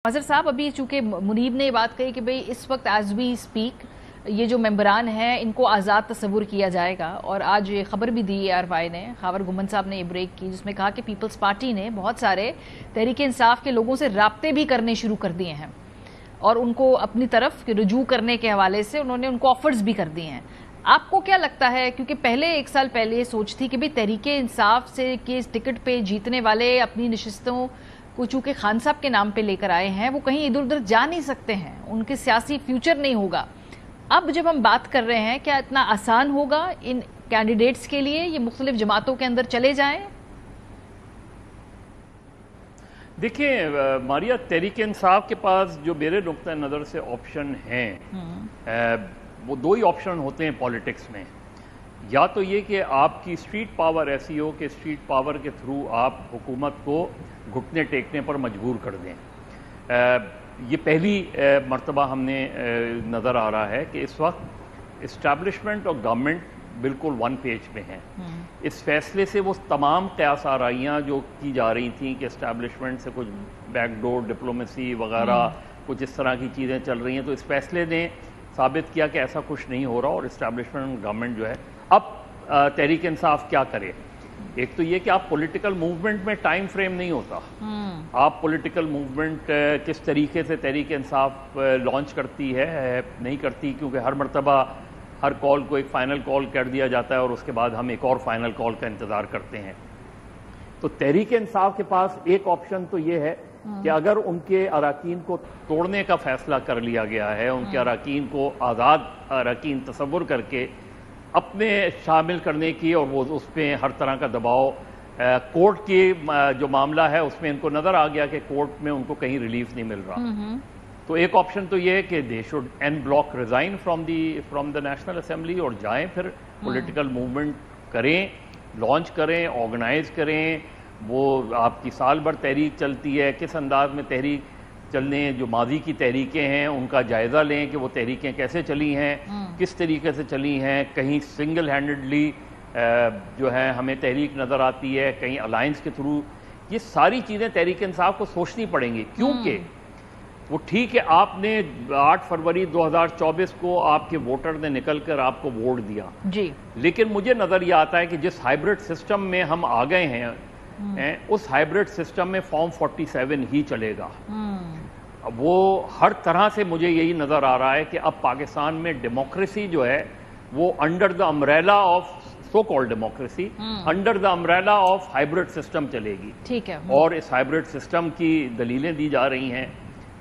नाज़र साहब, अभी चूंकि मुनीब ने ये बात कही कि भाई इस वक्त एज वी स्पीक ये जो मेंबरान हैं इनको आज़ाद तस्वुर किया जाएगा, और आज ये खबर भी दी ARY ने, खावर गुमन साहब ने ये ब्रेक की, जिसमें कहा कि पीपल्स पार्टी ने बहुत सारे तहरीक इंसाफ के लोगों से राब्ते भी करने शुरू कर दिए हैं और उनको अपनी तरफ रुजू करने के हवाले से उन्होंने उनको ऑफर्स भी कर दिए हैं। आपको क्या लगता है, क्योंकि पहले एक साल पहले ये सोच थी कि भाई तहरीक इंसाफ से के टिकट पे जीतने वाले अपनी नशिस्तों को चूंकि खान साहब के नाम पे लेकर आए हैं, वो कहीं इधर उधर जा नहीं सकते हैं, उनके सियासी फ्यूचर नहीं होगा। अब जब हम बात कर रहे हैं, क्या इतना आसान होगा इन कैंडिडेट्स के लिए ये मुख्तलिफ जमातों के अंदर चले जाएं? देखिए मारिया, तहरीक इंसाफ के पास जो मेरे नुक्ता नज़र से ऑप्शन हैं वो दो ही ऑप्शन होते हैं पॉलिटिक्स में। या तो ये कि आपकी स्ट्रीट पावर ऐसी हो कि स्ट्रीट पावर के थ्रू आप हुकूमत को घुटने टेकने पर मजबूर कर दें। ये पहली मर्तबा हमने नज़र आ रहा है कि इस वक्त इस्टेब्लिशमेंट और गवर्नमेंट बिल्कुल वन पेज पे हैं। इस फैसले से वो तमाम क़यास आराइयाँ जो की जा रही थी कि इस्टेब्लिशमेंट से कुछ बैकडोर डिप्लोमेसी वगैरह कुछ इस तरह की चीज़ें चल रही हैं, तो इस फैसले ने साबित किया कि ऐसा कुछ नहीं हो रहा और इस्टेब्लिशमेंट गवर्नमेंट जो है अब तहरीक इंसाफ क्या करे। एक तो ये कि आप पॉलिटिकल मूवमेंट में टाइम फ्रेम नहीं होता, आप पॉलिटिकल मूवमेंट किस तरीके से तहरीक इंसाफ लॉन्च करती है नहीं करती, क्योंकि हर मर्तबा हर कॉल को एक फ़ाइनल कॉल कर दिया जाता है और उसके बाद हम एक और फाइनल कॉल का इंतज़ार करते हैं। तो तहरीक इंसाफ के पास एक ऑप्शन तो ये है कि अगर उनके अराकीन को तोड़ने का फैसला कर लिया गया है, उनके अराकीन को आज़ाद अराकीन तस्वुर करके अपने शामिल करने की, और वो उस पर हर तरह का दबाव कोर्ट की जो मामला है उसमें इनको नज़र आ गया कि कोर्ट में उनको कहीं रिलीफ नहीं मिल रहा, तो एक ऑप्शन तो ये है कि they should an block resign from the national assembly और जाएं फिर पॉलिटिकल मूवमेंट करें, लॉन्च करें, ऑर्गेनाइज करें। वो आपकी साल भर तहरीक चलती है, किस अंदाज में तहरीक चलने, जो माजी की तहरीकें हैं उनका जायज़ा लें कि वो तहरीकें कैसे चली हैं, किस तरीके से चली हैं। कहीं सिंगल हैंडेडली जो है हमें तहरीक नज़र आती है, कहीं अलायंस के थ्रू, ये सारी चीज़ें तहरीक इंसाफ को सोचनी पड़ेंगी, क्योंकि वो ठीक है आपने 8 फरवरी 2024 को आपके वोटर ने निकल कर आपको वोट दिया जी, लेकिन मुझे नज़र ये आता है कि जिस हाइब्रिड सिस्टम में हम आ गए हैं उस हाइब्रिड सिस्टम में फॉर्म 47 ही चलेगा। वो हर तरह से मुझे यही नज़र आ रहा है कि अब पाकिस्तान में डेमोक्रेसी जो है वो under the umbrella of so called democracy, under the umbrella of hybrid system चलेगी। ठीक है। और इस हाइब्रिड सिस्टम की दलीलें दी जा रही हैं,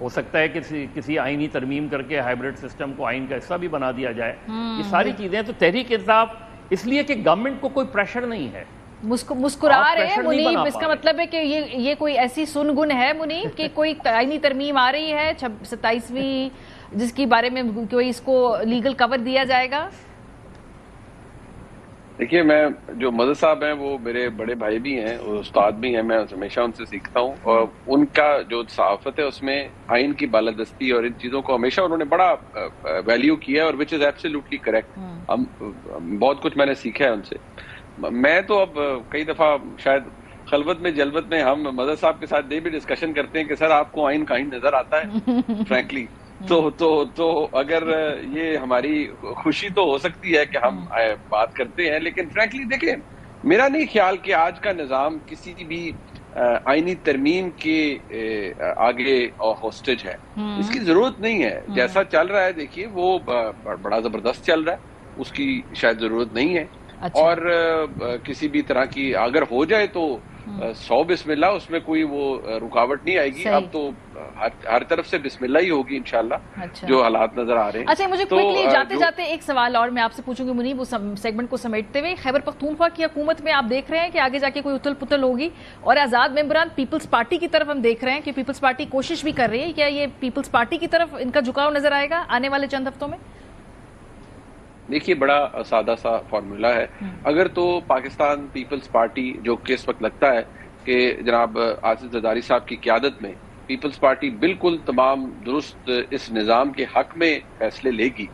हो सकता है कि किसी आईनी तरमीम करके हाइब्रिड सिस्टम को आइन का हिस्सा भी बना दिया जाए। ये सारी चीज़ें तो तहरीक इंसाफ इसलिए कि गवर्नमेंट को कोई प्रेशर नहीं है, मुस्कुरा रहे हैं मुनीब, इसका मतलब है कि ये कोई ऐसी सुनगुन है मुनीब कि कोई आईनी तरमीम आ रही है 27वीं, जिसकी बारे में कोई इसको लीगल कवर दिया जाएगा। देखिए, मैं जो मदद साहब हैं वो मेरे बड़े भाई भी हैं, उस्ताद भी हैं, मैं हमेशा उनसे सीखता हूँ, और उनका जो सहाफत है उसमें आइन की बालादस्ती और इन चीज़ों को हमेशा उन्होंने बड़ा वैल्यू किया है, और विच इज़ एब्सोल्युटली करेक्ट। हम बहुत कुछ मैंने सीखा है उनसे। मैं तो अब कई दफ़ा शायद खलवत में जलवत में हम मदद साहब के साथ ये भी डिस्कशन करते हैं कि सर आपको आइन का आइन नज़र आता है फ्रैंकली, तो अगर ये हमारी खुशी तो हो सकती है कि हम बात करते हैं, लेकिन फ्रैंकली देखिए, मेरा नहीं ख्याल कि आज का निज़ाम किसी भी आईनी तरमीम के आगे होस्टेज है। इसकी जरूरत नहीं है। जैसा चल रहा है देखिए वो बड़ा जबरदस्त चल रहा है, उसकी शायद जरूरत नहीं है। अच्छा। और किसी भी तरह की अगर हो जाए तो 100 बिस्मिल्लाह, उसमें कोई वो रुकावट नहीं आएगी। अब तो हर तरफ से बिस्मिल्लाह ही होगी इंशाल्लाह। अच्छा। जो हालात नजर आ रहे हैं। अच्छा, मुझे क्विकली जाते जाते एक सवाल और मैं आपसे पूछूंगी मुनीब, उस सेगमेंट को समेटते हुए, खैबर पख्तूनख्वा की हुकूमत में आप देख रहे हैं कि आगे जाके कोई उथल पुथल होगी, और आजाद मेंबरान पीपल्स पार्टी की तरफ हम देख रहे हैं कि पीपल्स पार्टी कोशिश भी कर रही है, क्या ये पीपल्स पार्टी की तरफ इनका झुकाव नजर आएगा आने वाले चंद हफ्तों में? देखिए, बड़ा सादा सा फॉर्मूला है। अगर तो पाकिस्तान पीपल्स पार्टी, जो कि इस वक्त लगता है कि जनाब आसिफ जरदारी साहब की क़यादत में पीपल्स पार्टी बिल्कुल तमाम दुरुस्त इस निज़ाम के हक में फैसले लेगी,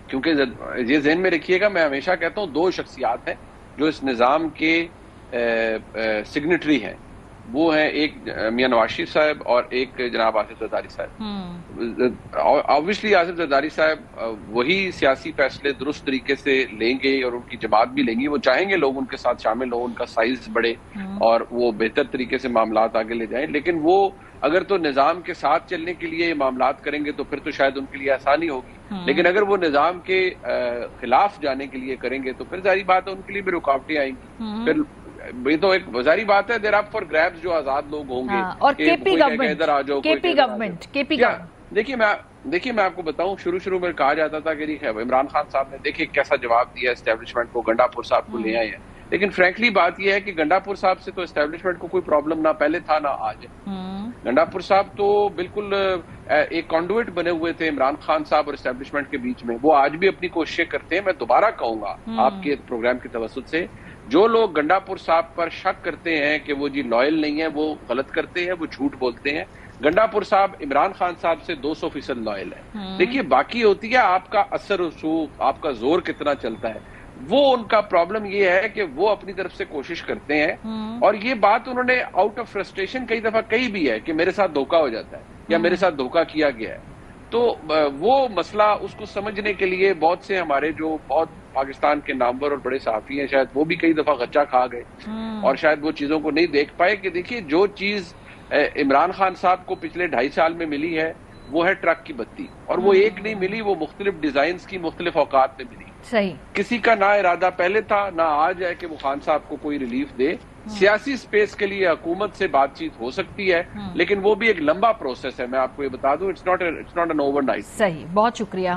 क्योंकि ये ज़हन में रखिएगा, मैं हमेशा कहता हूँ 2 शख्सियात हैं जो इस निज़ाम के सिग्नेटरी हैं। وہ ہیں ایک میاں نواز شریف صاحب اور ایک جناب آصف زرداری صاحب. آبویسلی آصف زرداری صاحب وہی سیاسی فیصلے درست طریقے سے لیں گے اور ان کی جماعت بھی لیں گی. وہ چاہیں گے لوگ ان کے ساتھ شامل ہوں, ان کا سائز بڑھے اور وہ بہتر طریقے سے معاملات آگے لے جائیں. لیکن وہ اگر تو نظام کے ساتھ چلنے کے لیے یہ معاملات کریں گے تو پھر تو شاید ان کے لیے آسانی ہوگی, لیکن اگر وہ نظام کے خلاف جانے کے لیے کریں گے تو پھر ظاہری بات ہے ان کے لیے بھی رکاوٹیں آئیں گی. پھر یہ تو ایک ظاہری بات ہے, دیر آپ فار گریبز جو آزاد لوگ ہوں گے. اور کے پی گورنمنٹ دیکھیے میں آپ کو بتاؤں, شروع میں کہا جاتا تھا کہ عمران خان صاحب نے دیکھیے کیسا جواب دیا اسٹیبلشمنٹ کو, گنڈا پور صاحب کو لے آئے ہیں. لیکن فرینکلی بات یہ ہے کہ گنڈا پور صاحب سے تو اسٹیبلشمنٹ کو کوئی پرابلم نہ پہلے تھا نہ آج. گنڈا پور صاحب تو بالکل ایک کانڈویٹ بنے ہوئے تھے عمران خان صاحب اور اسٹیبلشمنٹ کے بیچ میں. وہ آج بھی اپنی کوششیں کرتے ہیں. میں دوبارہ کہوں گا آپ کے پروگرام کی توسط سے, جو لوگ گنڈا پور صاحب پر شک کرتے ہیں کہ وہ جی لائل نہیں ہے, وہ غلط کرتے ہیں, وہ جھوٹ بولتے ہیں. گنڈا پور صاحب عمران خان صاحب سے 200% لائل ہے. دیکھیے باقی ہوتی ہے آپ کا اثر و رسوخ, آپ کا زور کتنا چلتا ہے. وہ ان کا پرابلم یہ ہے کہ وہ اپنی طرف سے کوشش کرتے ہیں, اور یہ بات انہوں نے آؤٹ آف فرسٹریشن کئی دفعہ کہی بھی ہے کہ میرے ساتھ دھوکہ ہو جاتا ہے یا میرے ساتھ دھوکہ کیا گیا ہے. تو وہ مسئلہ اس کو سمجھنے کے لیے بہت سے ہمارے جو بہت پاکستان کے نامور اور بڑے صحافی ہیں شاید وہ بھی کئی دفعہ غچہ کھا گئے اور شاید وہ چیزوں کو نہیں دیکھ پائے کہ دیکھیے جو چیز عمران خان صاحب کو پچھلے 2.5 سال میں ملی ہے وہ ہے ٹرک کی بتی, اور وہ ایک نہیں ملی, وہ مختلف ڈیزائنز کی مختلف اوقات میں ملی. صحیح. کسی کا نہ ارادہ پہلے تھا نہ آج ہے کہ وہ خان صاحب کو کوئی ریلیف دے. سیاسی سپیس کے لیے حکومت سے بات چیت ہو سکتی ہے, لیکن وہ بھی ایک لمبا پروسیس ہے. میں آپ کو یہ بتا دوں, اٹس ناٹ این اوور نائٹ. صحیح, بہت شکریہ.